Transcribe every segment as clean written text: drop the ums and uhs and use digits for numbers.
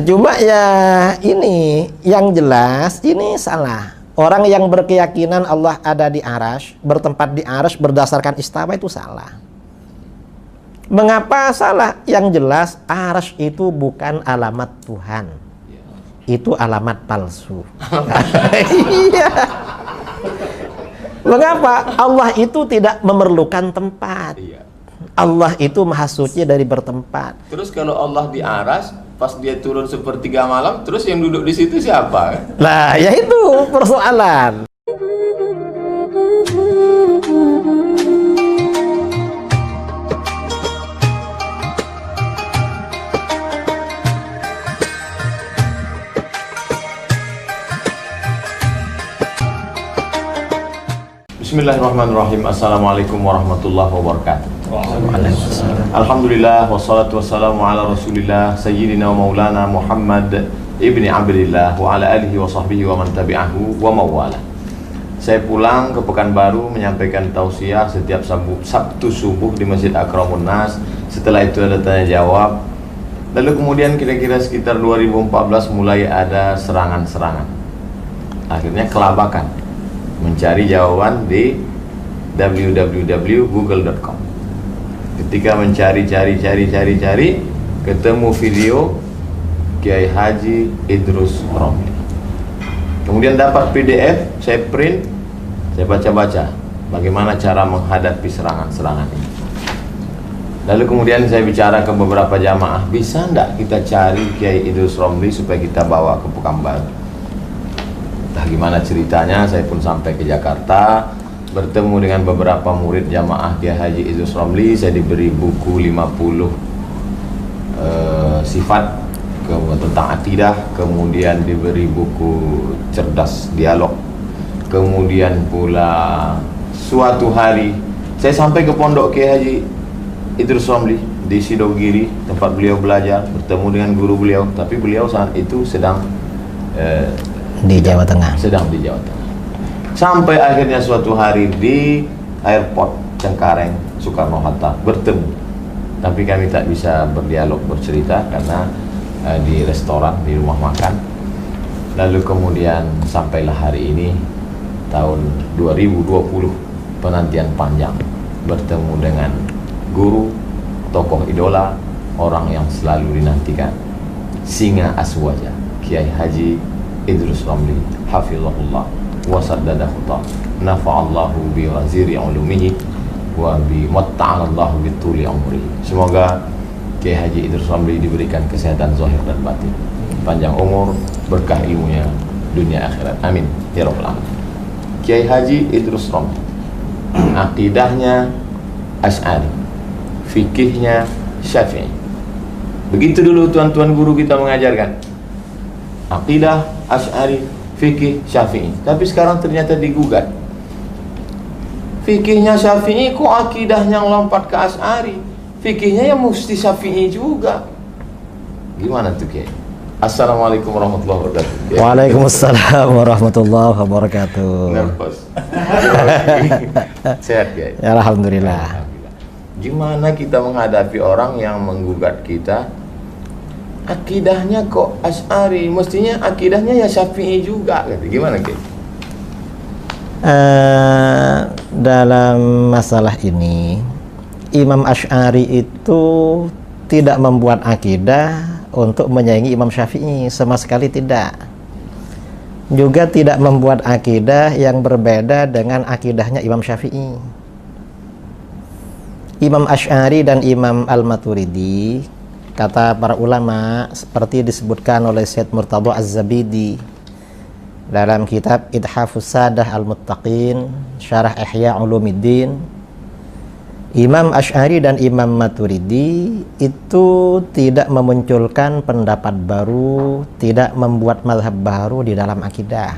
Cuma ya ini yang jelas ini salah. Orang yang berkeyakinan Allah ada di arasy, bertempat di arasy berdasarkan istawa itu salah. Mengapa salah? Yang jelas arasy itu bukan alamat Tuhan. Itu alamat palsu. Iya. Mengapa? Allah itu tidak memerlukan tempat. Allah itu maha suci dari bertempat. Terus kalau Allah di aras, pas dia turun sepertiga malam, terus yang duduk di situ siapa? Nah, ya itu persoalan. Bismillahirrahmanirrahim. Assalamualaikum warahmatullahi wabarakatuh. Alhamdulillah wassalatu wassalamu ala Rasulillah sayyidina wa maulana Muhammad ibni Abdillah wa ala alihi wa sahbihi wa man tabi'ahu wa mawala. Saya pulang ke Pekanbaru menyampaikan tausiah setiap Sabtu subuh di Masjid Akramun Nas. Setelah itu ada tanya jawab. Lalu kemudian kira-kira sekitar 2014 mulai ada serangan-serangan. Akhirnya kelabakan mencari jawaban di www.google.com. Ketika mencari, ketemu video Kiai Haji Idrus Romli. Kemudian dapat PDF, saya print, saya baca-baca bagaimana cara menghadapi serangan-serangan ini. Lalu kemudian saya bicara ke beberapa jamaah, bisa enggak kita cari Kiai Idrus Romli supaya kita bawa ke Pekanbaru? Entah gimana ceritanya, saya pun sampai ke Jakarta, bertemu dengan beberapa murid jamaah Kiai Haji Idrus Romli. Saya diberi buku 50 sifat tentang akidah, kemudian diberi buku cerdas dialog, kemudian pula suatu hari saya sampai ke pondok Kiai Haji Idrus Romli di Sidogiri, tempat beliau belajar, bertemu dengan guru beliau, tapi beliau saat itu sedang di Jawa Tengah. Sampai akhirnya suatu hari di airport Cengkareng Soekarno-Hatta bertemu, tapi kami tak bisa berdialog, bercerita karena di restoran, di rumah makan. Lalu kemudian sampailah hari ini tahun 2020, penantian panjang bertemu dengan guru, tokoh idola, orang yang selalu dinantikan, singa aswaja, Kiai Haji Idrus Romli, hafizahullah wa saddada khutah, nafa'allahu bi waziri ulumihi wa bi matta'alallahu bi tuli umrihi. Semoga Kiai Haji Idrus Romli diberikan kesehatan zahir dan batin, panjang umur, berkah ilmunya dunia akhirat, amin ya rabbal alamin. Kiai Haji Idrus Romli akidahnya Asy'ari, fikihnya Syafi'i. Begitu dulu tuan-tuan guru kita mengajarkan, akidah Asy'ari, fikih Syafi'i. Tapi sekarang ternyata digugat, fikihnya Syafi'i kok akidahnya lompat ke Asy'ari, fikihnya ya mesti Syafi'i juga. Gimana tuh Kiai? Assalamualaikum warahmatullahi wabarakatuh. Waalaikumsalam warahmatullahi wabarakatuh. Nervous. Sehat Kiai? Ya, alhamdulillah. Gimana kita menghadapi orang yang menggugat kita, akidahnya kok Asy'ari, mestinya akidahnya ya Syafi'i juga, gitu. Gimana Kiai? Dalam masalah ini, Imam Asy'ari itu tidak membuat akidah untuk menyaingi Imam Syafi'i, sama sekali tidak. Juga tidak membuat akidah yang berbeda dengan akidahnya Imam Syafi'i. Imam Asy'ari dan Imam Al-Maturidi, kata para ulama, seperti disebutkan oleh Syed Murtadha Az-Zabidi dalam kitab Ithafus Sadah Al-Muttaqin, Syarah Ihya Ulumuddin, Imam Asy'ari dan Imam Maturidi itu tidak memunculkan pendapat baru, tidak membuat mazhab baru di dalam akidah.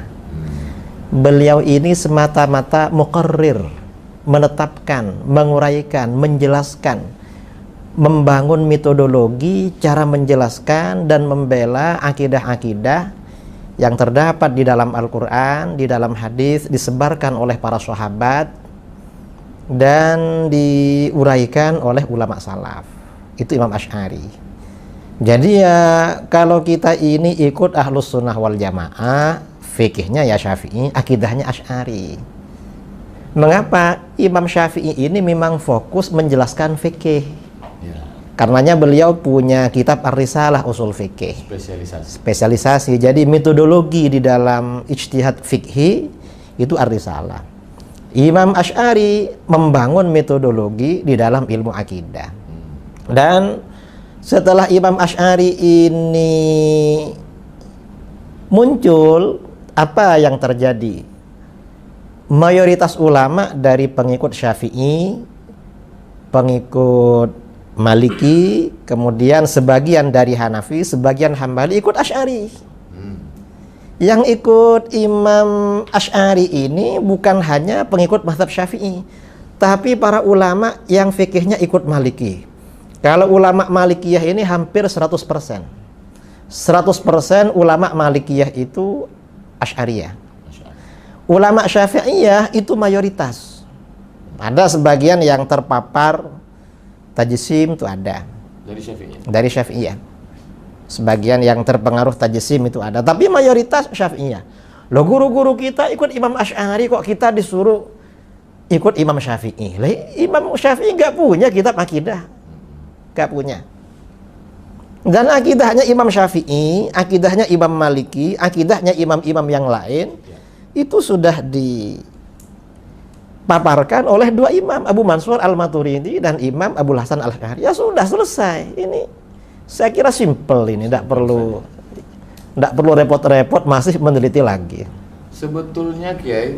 Beliau ini semata-mata muqarrir, menetapkan, menguraikan, menjelaskan, membangun metodologi cara menjelaskan dan membela akidah-akidah yang terdapat di dalam Al-Quran, di dalam hadis, disebarkan oleh para sahabat dan diuraikan oleh ulama salaf. Itu Imam Asy'ari. Jadi ya kalau kita ini ikut Ahlus Sunnah wal Jamaah, fikihnya ya Syafi'i, akidahnya Asy'ari. Mengapa? Imam Syafi'i ini memang fokus menjelaskan fikih. Ya. Karenanya beliau punya kitab Ar-Risalah Usul Fikih. Spesialisasi. Jadi metodologi di dalam ijtihad fikhi itu Ar-Risalah. Imam Asy'ari membangun metodologi di dalam ilmu akidah. Dan setelah Imam Asy'ari ini muncul, apa yang terjadi? Mayoritas ulama dari pengikut Syafi'i, pengikut Maliki, kemudian sebagian dari Hanafi, sebagian Hambali ikut Asy'ari. Yang ikut Imam Asy'ari ini bukan hanya pengikut mazhab Syafi'i, tapi para ulama yang fikihnya ikut Maliki. Kalau ulama Malikiyah ini hampir 100%. 100% ulama Malikiyah itu Asy'ariyah. Ulama Syafi'iyah itu mayoritas. Ada sebagian yang terpapar tajsim itu ada. Dari Syafi'iyah. Sebagian yang terpengaruh tajsim itu ada. Tapi mayoritas Syafi'iyah. Loh, guru-guru kita ikut Imam Asy'ari, kok kita disuruh ikut Imam Syafi'i? Lah, Imam Syafi'i nggak punya kitab akidah. Nggak punya. Dan akidahnya Imam Syafi'i, akidahnya Imam Maliki, akidahnya imam-imam yang lain, itu sudah dipaparkan oleh dua imam, Abu Mansur Al-Maturidi dan Imam Abul Hasan Al-Asy'ari. Ya sudah, selesai. Ini saya kira simple ini, tidak perlu repot-repot masih meneliti lagi. Sebetulnya Kiai,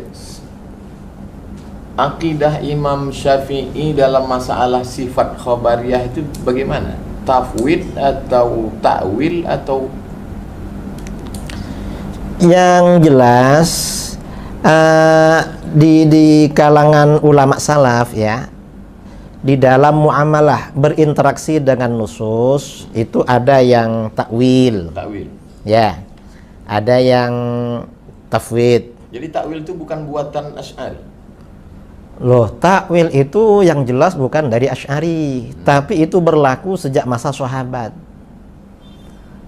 akidah Imam Syafi'i dalam masalah sifat khabariyah itu bagaimana? Tafwid atau ta'wil atau? Yang jelas di kalangan ulama salaf ya, di dalam muamalah berinteraksi dengan nusus itu ada yang takwil, ya, ada yang tafwid. Jadi takwil itu bukan buatan Asy'ari. Loh, takwil itu yang jelas bukan dari Asy'ari, tapi itu berlaku sejak masa sahabat.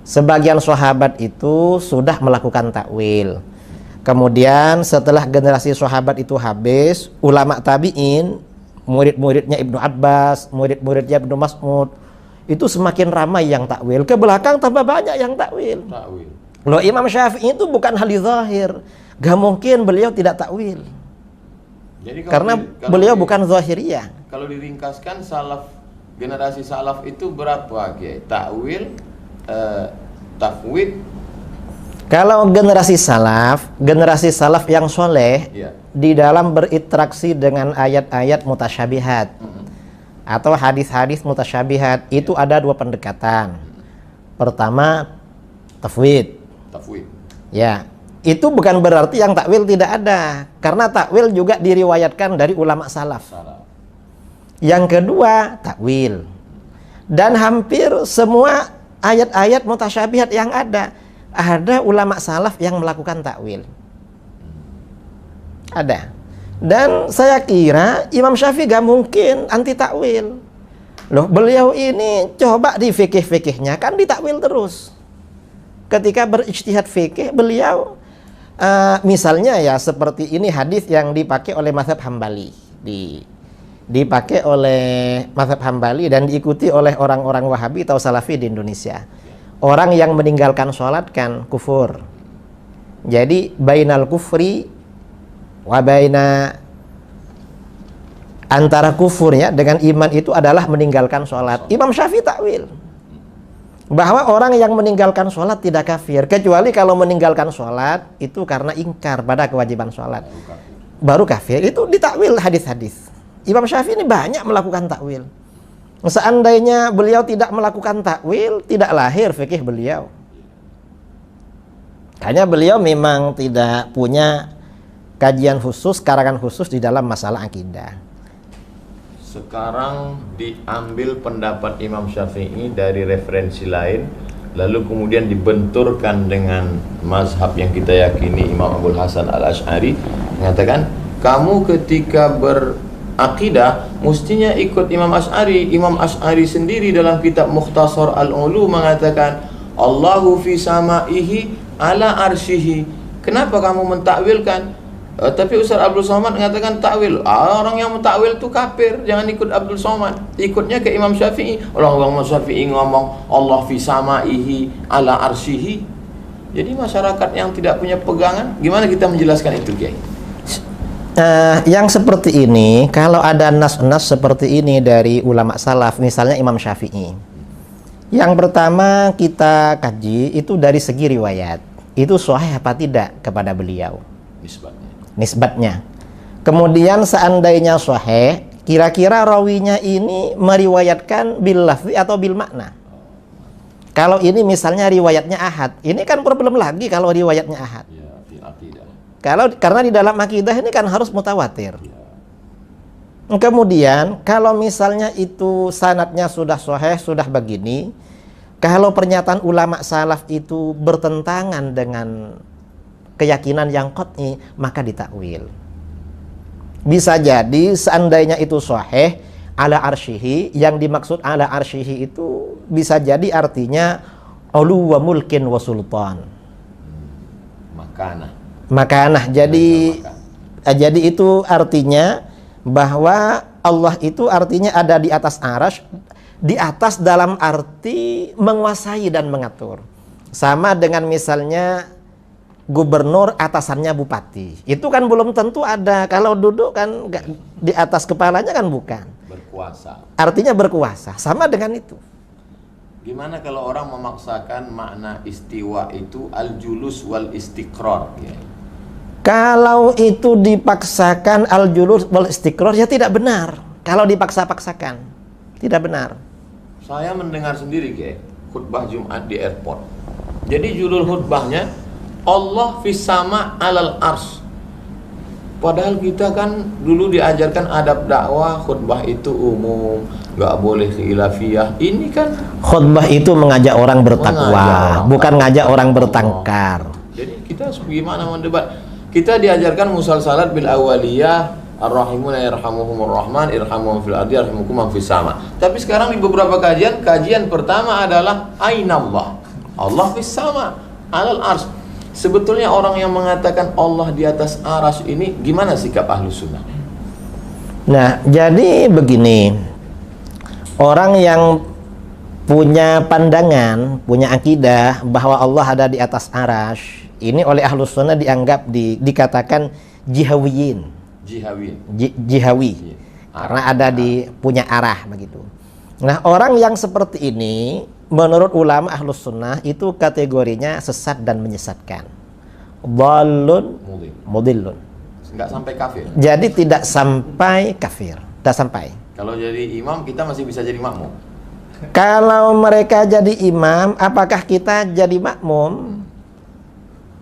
Sebagian sahabat itu sudah melakukan takwil. Kemudian setelah generasi sahabat itu habis, ulama tabi'in, murid-muridnya Ibnu Abbas, murid-muridnya Ibnu Mas'ud, itu semakin ramai yang takwil. Ke belakang tambah banyak yang takwil. Loh, Imam Syafi'i itu bukan hadis zahir. Gak mungkin beliau tidak takwil. Jadi karena beliau bukan zahiriyah. Kalau diringkaskan, salaf, generasi salaf itu berapa, Kiai? Takwil, tafwid. Kalau generasi salaf yang soleh, ya, di dalam berinteraksi dengan ayat-ayat mutasyabihat atau hadis-hadis mutasyabihat, itu ada dua pendekatan. Pertama, tafwid. Ya, itu bukan berarti yang takwil tidak ada, karena takwil juga diriwayatkan dari ulama salaf. Yang kedua, takwil. Dan hampir semua ayat-ayat mutasyabihat yang ada ulama salaf yang melakukan takwil. Ada. Dan saya kira Imam Syafi'i gak mungkin anti takwil. Loh, beliau ini coba di fikih-fikihnya kan ditakwil terus. Ketika berijtihad fikih, beliau misalnya ya seperti ini hadis yang dipakai oleh mazhab Hambali, dipakai oleh mazhab Hambali dan diikuti oleh orang-orang Wahabi atau Salafi di Indonesia. Orang yang meninggalkan sholat kan kufur. Jadi bainal kufri wa baina, antara kufurnya dengan iman itu adalah meninggalkan sholat. Imam Syafi'i takwil bahwa orang yang meninggalkan sholat tidak kafir, kecuali kalau meninggalkan sholat itu karena ingkar pada kewajiban sholat, baru kafir. Itu ditakwil hadis-hadis. Imam Syafi'i ini banyak melakukan takwil. Seandainya beliau tidak melakukan takwil, tidak lahir fikih beliau. Hanya beliau memang tidak punya kajian khusus, karangan khusus di dalam masalah akidah. Sekarang diambil pendapat Imam Syafi'i dari referensi lain, lalu kemudian dibenturkan dengan mazhab yang kita yakini, Imam Abul Hasan Al-Asy'ari mengatakan, kamu ketika berakidah mestinya ikut Imam Asy'ari. Imam Asy'ari sendiri dalam kitab Mukhtasar Al-Ulu mengatakan Allahu fi samaihi ala arsyihi. Kenapa kamu mentakwilkan? Tapi Ustaz Abdul Somad mengatakan takwil. Orang yang mentakwil itu kafir. Jangan ikut Abdul Somad. Ikutnya ke Imam Syafi'i. Orang Syafi'i ngomong Allah fi samaihi ala arsyihi. Jadi masyarakat yang tidak punya pegangan, gimana kita menjelaskan itu, Kiai? Yang seperti ini, kalau ada nas-nas seperti ini dari ulama salaf, misalnya Imam Syafi'i. Yang pertama kita kaji itu dari segi riwayat. Itu sahih apa tidak kepada beliau? Nisbatnya. Kemudian seandainya sahih, kira-kira rawinya ini meriwayatkan bil lafzi atau bil makna. Kalau ini misalnya riwayatnya ahad, ini kan problem lagi kalau riwayatnya ahad. Karena di dalam akidah ini kan harus mutawatir. Kemudian kalau misalnya itu sanadnya sudah sahih, sudah begini, kalau pernyataan ulama salaf itu bertentangan dengan keyakinan yang qat'i, maka ditakwil. Bisa jadi seandainya itu sahih ala arsyihi, yang dimaksud ala arsyihi itu bisa jadi artinya ulu wa mulkin wa sultan. Makanah. Jadi itu artinya bahwa Allah itu artinya ada di atas arasy, di atas dalam arti menguasai dan mengatur. Sama dengan misalnya gubernur atasannya bupati. Itu kan belum tentu ada. Kalau duduk kan di atas kepalanya kan bukan. Berkuasa. Artinya berkuasa. Sama dengan itu. Gimana kalau orang memaksakan makna istiwa itu al-julus wal istiqrar, ya? Kalau itu dipaksakan al-julus wal istiqrar, ya tidak benar. Kalau dipaksa-paksakan, tidak benar. Saya mendengar sendiri, kayak khutbah Jumat di airport. Jadi judul khutbahnya Allah fis sama alal ars. Padahal kita kan dulu diajarkan adab dakwah, khutbah itu umum, nggak boleh khilafiyah. Ini kan khutbah itu mengajak orang bertakwa, bukan ngajak orang bertengkar. Jadi kita gimana mendebat? Kita diajarkan musalsalat bil awaliyah, ar-rahimuna yarhamuhumur rahman, irhamuhum fil ardi yarhamukum man fis sama. Tapi sekarang di beberapa kajian pertama adalah ainallah. Allah fis sama alal ars. Sebetulnya orang yang mengatakan Allah di atas aras ini gimana sikap ahlu sunnah? Nah, jadi begini, orang yang punya pandangan, punya akidah bahwa Allah ada di atas aras, ini oleh ahlu sunnah dianggap dikatakan jihawiyin. Jihawi. Karena ada di punya arah begitu. Nah, orang yang seperti ini menurut ulama ahlus sunnah itu kategorinya sesat dan menyesatkan. Dhalun mudillun. Enggak sampai kafir. Jadi tidak sampai kafir. Tidak sampai. Kalau jadi imam kita masih bisa jadi makmum. Kalau mereka jadi imam, apakah kita jadi makmum?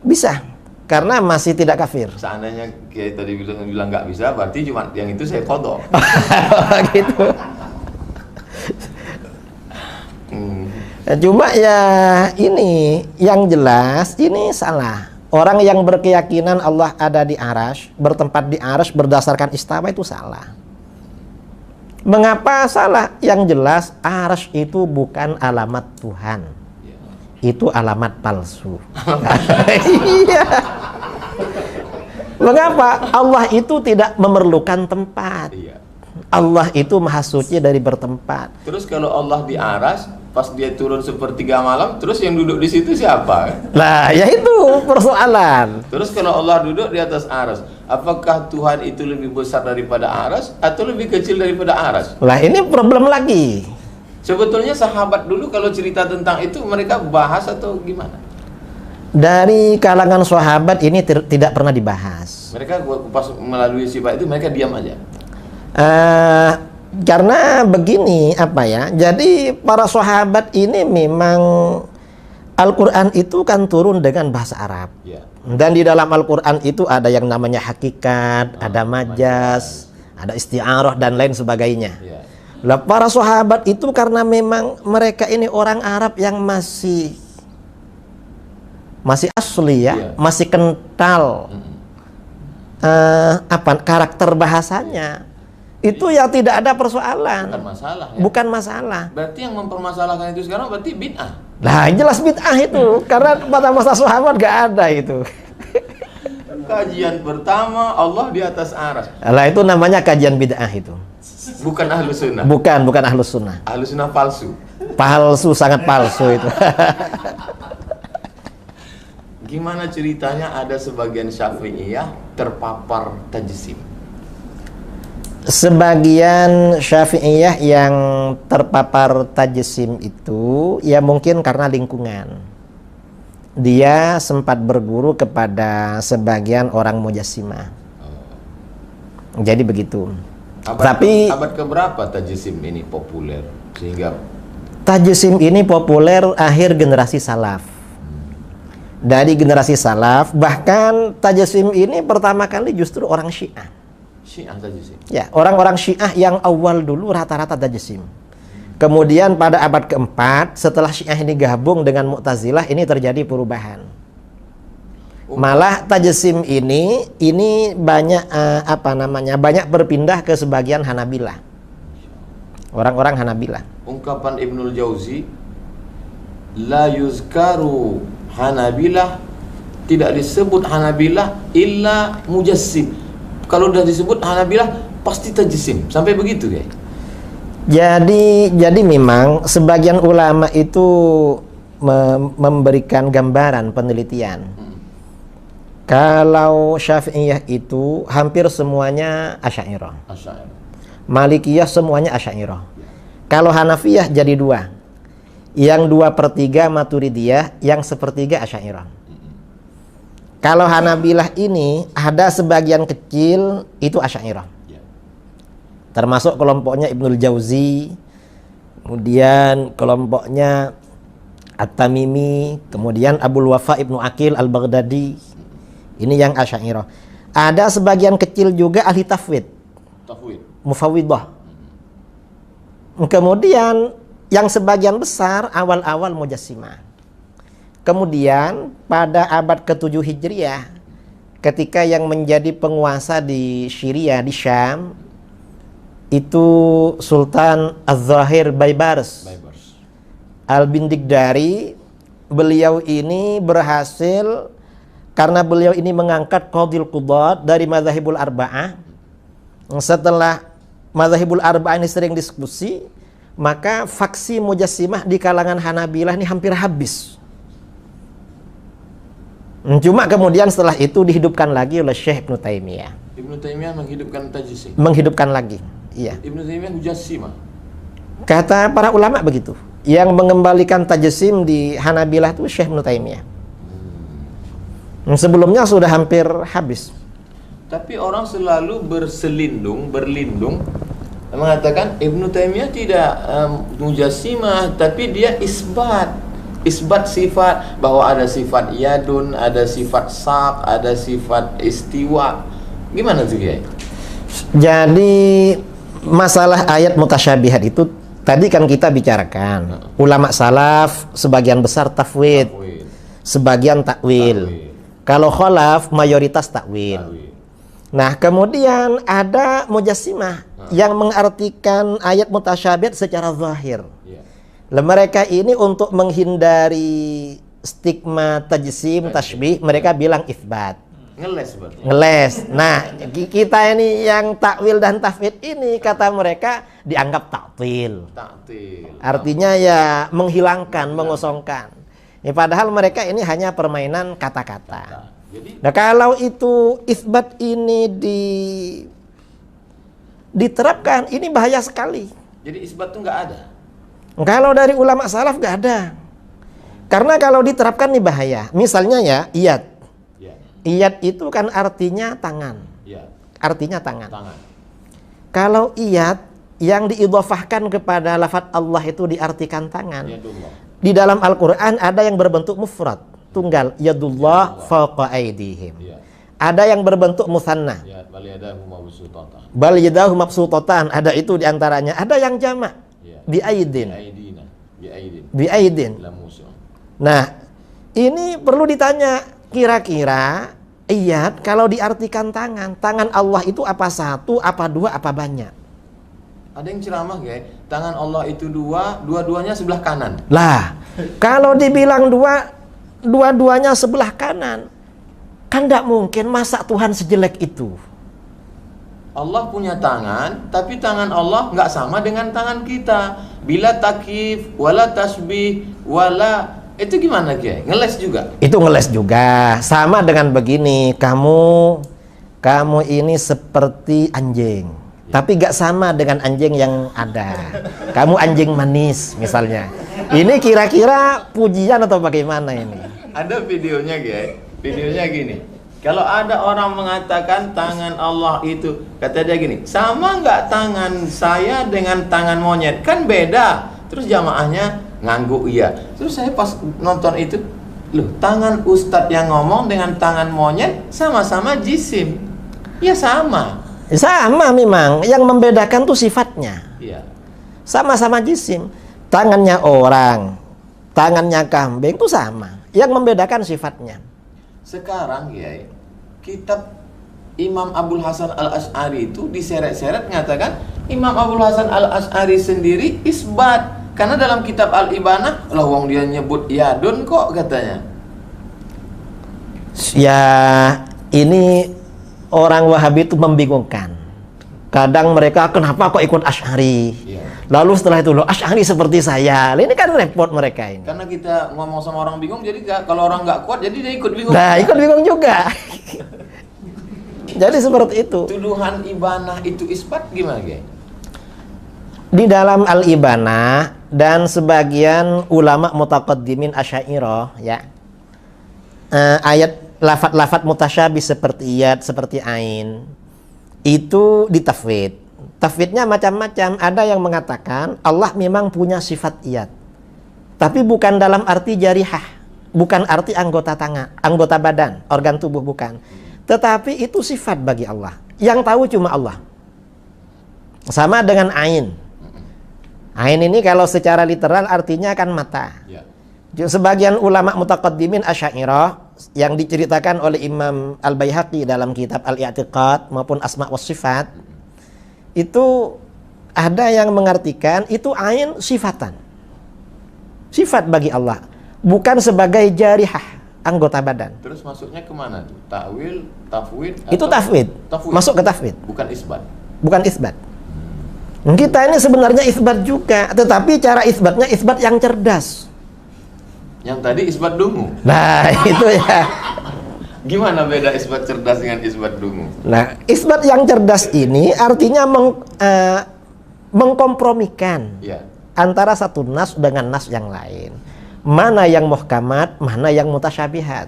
Bisa. Karena masih tidak kafir. Seandainya kayak tadi bilang nggak bisa, berarti cuma yang itu saya qadha. Gitu. Cuma ya ini yang jelas ini salah. Orang yang berkeyakinan Allah ada di arasy, bertempat di arasy berdasarkan istawa itu salah. Mengapa salah? Yang jelas arasy itu bukan alamat Tuhan. Itu alamat palsu. Iya. Mengapa? Allah itu tidak memerlukan tempat. Allah itu maha suci dari bertempat. Terus kalau Allah di aras, pas dia turun sepertiga malam, terus yang duduk di situ siapa? Nah, ya itu persoalan. Terus kalau Allah duduk di atas aras, apakah Tuhan itu lebih besar daripada aras atau lebih kecil daripada aras? Lah, ini problem lagi. Sebetulnya sahabat dulu kalau cerita tentang itu mereka bahas atau gimana? Dari kalangan sahabat ini tidak pernah dibahas. Mereka pas melalui sifat itu mereka diam aja. Karena begini jadi para sahabat ini memang Al-Quran itu kan turun dengan bahasa Arab, dan di dalam Al-Quran itu ada yang namanya hakikat, ada majas, ada isti'arah dan lain sebagainya. Lah para sahabat itu karena memang mereka ini orang Arab yang masih asli masih kental karakter bahasanya. Itu ya tidak ada persoalan. Bukan masalah ya. Bukan masalah. Berarti yang mempermasalahkan itu sekarang berarti bid'ah. Nah, jelas bid'ah itu. Karena pada masa sahabat gak ada itu. Kajian pertama Allah di atas aras. Lah itu namanya kajian bid'ah itu. Bukan ahlu sunnah. Bukan ahlus sunnah. Ahlu sunnah palsu. Palsu, sangat palsu itu. Gimana ceritanya ada sebagian Syafi'iyah terpapar tajsim? Sebagian Syafi'iyah yang terpapar tajsim itu ya mungkin karena lingkungan. Dia sempat berguru kepada sebagian orang Mujassimah. Jadi begitu. Tapi abad keberapa tajsim ini populer sehingga tajsim ini populer akhir generasi salaf. Dari generasi salaf, bahkan tajsim ini pertama kali justru orang Syiah. Syiah tajsim. Ya, orang-orang Syiah yang awal dulu rata-rata tajsim. Kemudian pada abad keempat, setelah Syiah ini gabung dengan Mu'tazilah, ini terjadi perubahan. Malah tajsim ini banyak banyak berpindah ke sebagian Hanabilah. Orang-orang Hanabilah. Ungkapan Ibnul Jauzi, la yuzkaru Hanabilah, tidak disebut Hanabilah illa mujassim. Kalau udah disebut Hanabilah pasti tajsim. Sampai begitu ya. Jadi memang sebagian ulama itu memberikan gambaran penelitian. Kalau Syafi'iyah itu hampir semuanya Asy'ariyah. Malikiyah semuanya Asy'ariyah. Kalau Hanafiyah jadi dua. Yang 2/3 Maturidiyah, yang 1/3 Asy'ariyah. Kalau Hanabilah ini ada sebagian kecil itu Asy'ariyah. Termasuk kelompoknya Ibnul Jauzi, kemudian kelompoknya At-Tamimi, kemudian Abul Wafa Ibnu Aqil Al-Baghdadi. Ini yang Asy'ariyah. Ada sebagian kecil juga ahli tafwid. Mufawwidah. Kemudian yang sebagian besar awal-awal Mujassimah. Kemudian pada abad ke-7 Hijriah, ketika yang menjadi penguasa di Syria, di Syam, itu Sultan Az-Zahir Baibars Al-Bindigdari. Beliau ini berhasil karena beliau ini mengangkat Qadhil Qudat dari Madzhabul Arba'ah. Setelah Madzhabul Arba'ah ini sering diskusi, maka faksi Mujassimah di kalangan Hanabilah ini hampir habis. Cuma kemudian setelah itu dihidupkan lagi oleh Syekh Ibnu Taimiyah. Ibnu Taimiyah menghidupkan tajsim. Menghidupkan lagi. Iya. Ibnu Taimiyah mujassimah. Kata para ulama begitu. Yang mengembalikan tajsim di Hanabilah itu Syekh Ibnu Taimiyah. Sebelumnya sudah hampir habis. Tapi orang selalu berlindung mengatakan Ibnu Taimiyah tidak mujassimah, tapi dia isbat sifat, bahwa ada sifat yadun, ada sifat sak, ada sifat istiwa. Gimana sih Kiai? Jadi masalah ayat mutasyabihat itu tadi kan kita bicarakan. Ulama salaf sebagian besar tafwid, sebagian takwil. Kalau khalaf mayoritas takwil. Nah, kemudian ada mujassimah yang mengartikan ayat mutasyabihat secara zahir. Mereka ini untuk menghindari stigma tajsim, tashbih, mereka bilang itsbat. Ngeles. Nah, kita ini yang takwil dan tafwid ini kata mereka dianggap taktil. Artinya ya menghilangkan, mengosongkan. Ya, padahal mereka ini hanya permainan kata-kata. Nah, kalau itu itsbat ini diterapkan, ini bahaya sekali. Jadi isbat itu nggak ada. Kalau dari ulama salaf nggak ada. Karena kalau diterapkan ini bahaya. Misalnya ya, iyad. Iyad itu kan artinya tangan. Artinya tangan. Kalau iyad yang diidhofahkan kepada lafaz Allah itu diartikan tangan. Di dalam Al-Quran ada yang berbentuk mufrad, tunggal, yadullah fawqa aydihim. Ada yang berbentuk musanna, bal yadahu mabsutatan, ada itu diantaranya. Ada yang jamak, biaidin. Nah, ini perlu ditanya, kira-kira iyad kalau diartikan tangan Allah itu apa satu, apa dua, apa banyak? Ada yang ceramah guys, tangan Allah itu dua-duanya sebelah kanan. Lah, kalau dibilang dua-duanya sebelah kanan, kan tidak mungkin, masa Tuhan sejelek itu? Allah punya tangan, tapi tangan Allah nggak sama dengan tangan kita. Bila takif, wala tasbih, wala, itu gimana guys? Ngeles juga? Itu ngeles juga. Sama dengan begini, kamu ini seperti anjing, tapi gak sama dengan anjing yang ada. Kamu anjing manis misalnya. Ini kira-kira pujian atau bagaimana ini? Ada videonya guys. Videonya gini. Kalau ada orang mengatakan tangan Allah itu, kata dia gini, sama nggak tangan saya dengan tangan monyet? Kan beda. Terus jamaahnya ngangguk iya. Terus saya pas nonton itu, loh, tangan ustadz yang ngomong dengan tangan monyet sama-sama jisim. Ya sama. Sama memang. Yang membedakan tuh sifatnya. Iya. Sama-sama jisim. Tangannya orang, tangannya kambing tuh sama. Yang membedakan sifatnya. Sekarang ya, kitab Imam Abul Hasan Al-Asy'ari itu diseret-seret mengatakan Imam Abul Hasan Al-Asy'ari sendiri isbat. Karena dalam kitab Al-Ibanah, lah wong dia nyebut yadun kok katanya. Ya, ini orang Wahabi itu membingungkan. Kadang mereka, kenapa kok ikut Asy'ari? Iya. Lalu setelah itu, loh, Asy'ari seperti saya. Ini kan repot mereka ini. Karena kita ngomong sama orang bingung, jadi kalau orang nggak kuat, jadi dia ikut bingung. Nah, ikut bingung juga. Jadi seperti itu. Tuduhan Ibanah itu isbat gimana, guys? Di dalam Al-Ibanah dan sebagian ulama mutaqaddimin Asy'ariyah, ya, ayat lafat-lafat mutasyabih seperti iyad, seperti ain, itu ditafwid. Tafwidnya macam-macam. Ada yang mengatakan Allah memang punya sifat iyad, tapi bukan dalam arti jarihah, bukan arti anggota tangan, anggota badan, organ tubuh, bukan. Tetapi itu sifat bagi Allah. Yang tahu cuma Allah. Sama dengan ain. Ain ini kalau secara literal artinya kan mata. Ya. Sebagian ulama mutaqaddimin Asy'ariyah yang diceritakan oleh Imam Al-Baihaqi dalam kitab Al-I'tiqad maupun Asma' was Sifat, itu ada yang mengartikan itu ain sifatan. Sifat bagi Allah, bukan sebagai jarihah, anggota badan. Terus masuknya kemana tuh? Ta'wil, tafwid? Itu tafwid. Masuk ke tafwid. Bukan isbat. Bukan isbat. Kita ini sebenarnya isbat juga, tetapi cara isbatnya isbat yang cerdas. Yang tadi isbat dungu. Nah, itu ya. Gimana beda isbat cerdas dengan isbat dungu? Nah, isbat yang cerdas ini artinya mengkompromikan Ya. antara satu nas dengan nas yang lain. Mana yang muhkamat, mana yang mutasyabihat.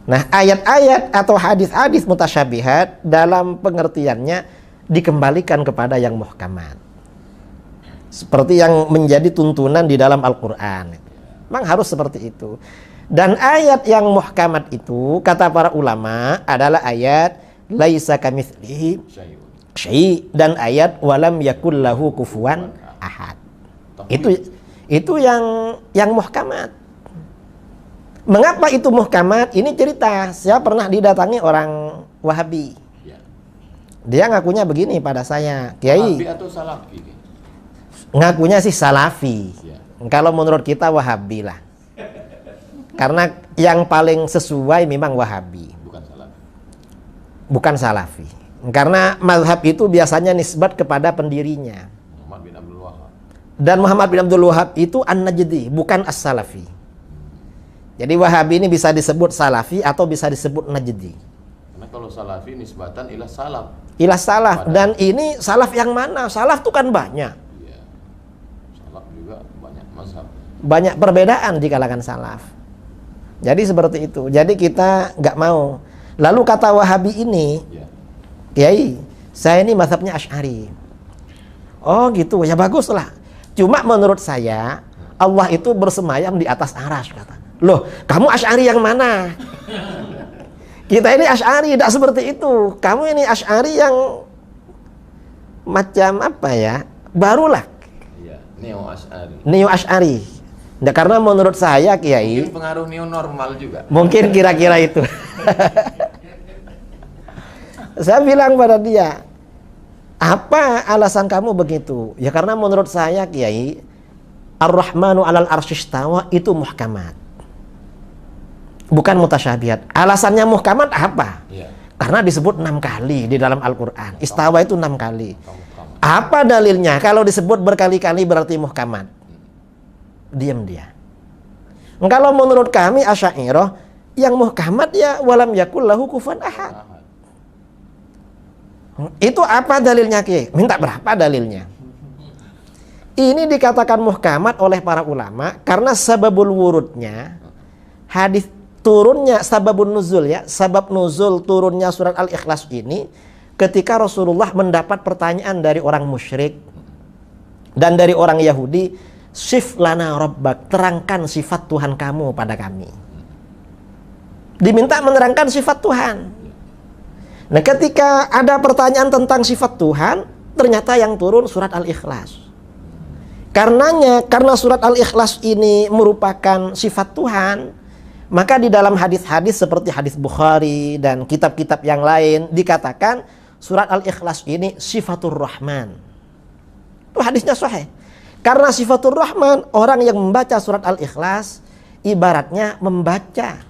Nah, ayat-ayat atau hadis-hadis mutasyabihat dalam pengertiannya dikembalikan kepada yang muhkamat. Seperti yang menjadi tuntunan di dalam Al-Quran. Memang harus seperti itu. Dan ayat yang muhkamat itu, kata para ulama, adalah ayat laisa kamitslihi syai' dan ayat walam yakul lahu kufuwan ahad. Itu yang muhkamat. Mengapa itu muhkamat? Ini cerita. Saya pernah didatangi orang Wahabi. Ya. Dia ngakunya begini pada saya, Kiai. Wahabi atau Salafi? Ngakunya sih Salafi. Ya. Kalau menurut kita Wahabi lah. Karena yang paling sesuai memang Wahabi. Bukan Salafi. Bukan Salafi. Karena mazhab itu biasanya nisbat kepada pendirinya. Muhammad bin Abdul Wahab. Dan Muhammad bin Abdul Wahab itu an-Najdi, bukan as-Salafi. Jadi Wahabi ini bisa disebut Salafi atau bisa disebut Najdi. Karena kalau Salafi nisbatan ila salaf. Ila salaf. Dan ini salaf yang mana? Salaf itu kan banyak. Iya. Salaf juga banyak mazhab. Banyak perbedaan di kalangan salaf. Jadi seperti itu. Jadi kita nggak mau. Lalu kata Wahabi ini, Ya. Kiai, saya ini mazhabnya Asy'ari. Oh gitu, ya baguslah. Cuma menurut saya, Allah itu bersemayam di atas arsy, kata. Loh, kamu Asy'ari yang mana? Kita ini Asy'ari, tidak seperti itu. Kamu ini Asy'ari yang macam apa ya? Barulah. Iya, neo Asy'ari. Neo Asy'ari. Nah, karena menurut saya, Kiai, Mungkin pengaruh neo normal juga. mungkin kira-kira itu. Saya bilang pada dia, Apa alasan kamu begitu? Ya karena menurut saya Kiai, Ar-Rahmanu 'alal arsyistawa itu muhkamat, bukan mutasyabihat. Alasannya muhkamat apa? Iya. Karena disebut 6 kali di dalam Al-Quran. Istawa itu 6 kali. Apa dalilnya? Kalau disebut berkali-kali berarti muhkamat. Diam dia. Kalau menurut kami Asy'ariyah, yang muhkamat ya walam yakul lahu kufuwan ahad. Itu apa dalilnya Ki? Minta berapa dalilnya? Ini dikatakan muhkamat oleh para ulama karena sababul wurudnya, hadis turunnya, sababun nuzul ya, sabab nuzul turunnya surat Al-Ikhlas ini ketika Rasulullah mendapat pertanyaan dari orang musyrik dan dari orang Yahudi, sif lana rabbak, terangkan sifat Tuhan kamu pada kami. Diminta menerangkan sifat Tuhan. Nah, ketika ada pertanyaan tentang sifat Tuhan, ternyata yang turun surat Al-Ikhlas. Karena surat Al-Ikhlas ini merupakan sifat Tuhan, maka di dalam hadis-hadis seperti hadis Bukhari dan kitab-kitab yang lain dikatakan surat Al-Ikhlas ini sifatur Rahman. Itu hadisnya sahih. Karena sifatur Rahman, orang yang membaca surat Al-Ikhlas ibaratnya membaca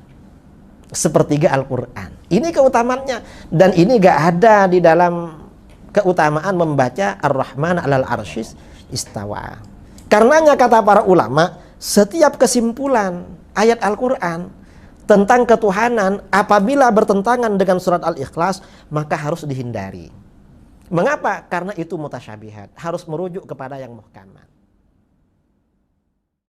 sepertiga Al-Quran. Ini keutamaannya, dan ini gak ada di dalam keutamaan membaca Ar-Rahman 'alal arsyis istawa. Karenanya kata para ulama, setiap kesimpulan ayat Al-Quran tentang ketuhanan apabila bertentangan dengan surat Al-Ikhlas maka harus dihindari. Mengapa? Karena itu mutasyabihat, harus merujuk kepada yang muhkamat.